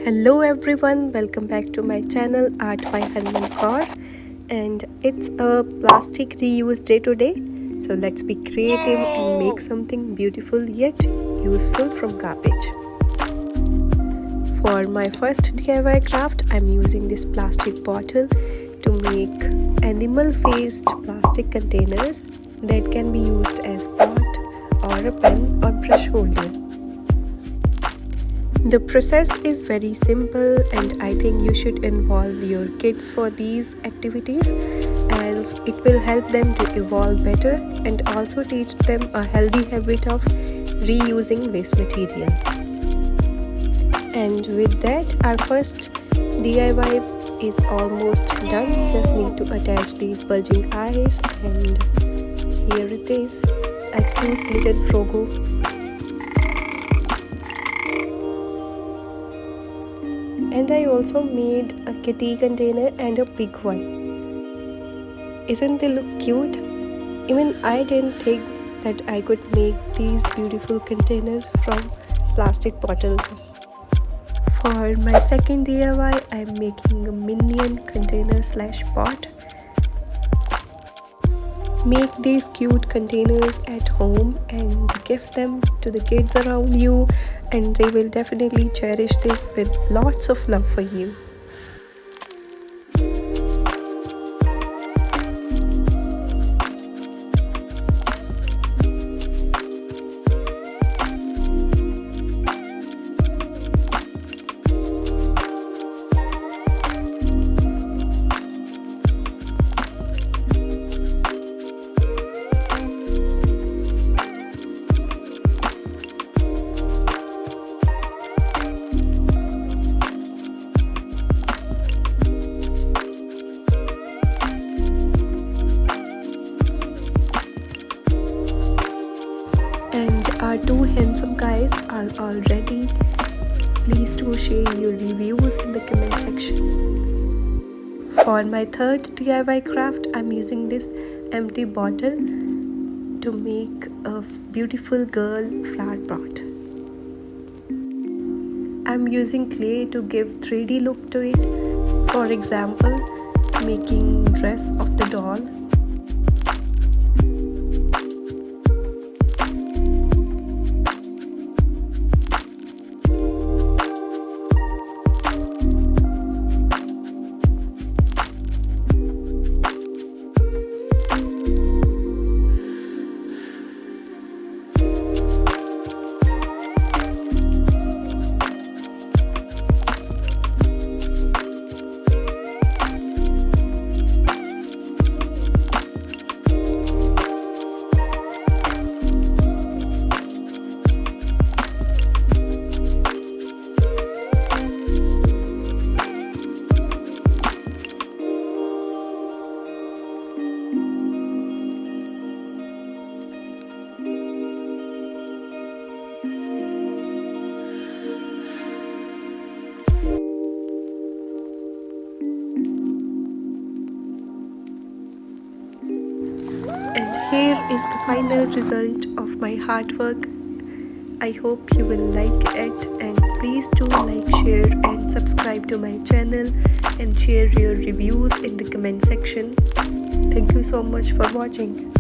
Hello everyone, welcome back to my channel Art by Harman Kaur, and it's a plastic reuse day today. So let's be creative and make something beautiful yet useful from garbage. For my first DIY craft, I'm using this plastic bottle to make animal faced plastic containers that can be used as pot or a pen or brush holder. The process is very simple, and I think you should involve your kids for these activities as it will help them to evolve better and also teach them a healthy habit of reusing waste material. And with that, our first DIY is almost done. Just need to attach these bulging eyes, and here it is, a cute little Frogo. And I also made a kitty container and a big one. Isn't they look cute? Even I didn't think that I could make these beautiful containers from plastic bottles. For my second DIY, I'm making a minion container / pot. Make these cute containers at home and gift them to the kids around you, and they will definitely cherish this with lots of love for you. And our two handsome guys are all ready. Please do share your reviews in the comment section. For my third DIY craft, I'm using this empty bottle to make a beautiful girl flower pot. I'm using clay to give 3D look to it. For example, making dress of the doll. And here is the final result of my hard work. I hope you will like it, and please do like, share and subscribe to my channel and share your reviews in the comment section. Thank you so much for watching.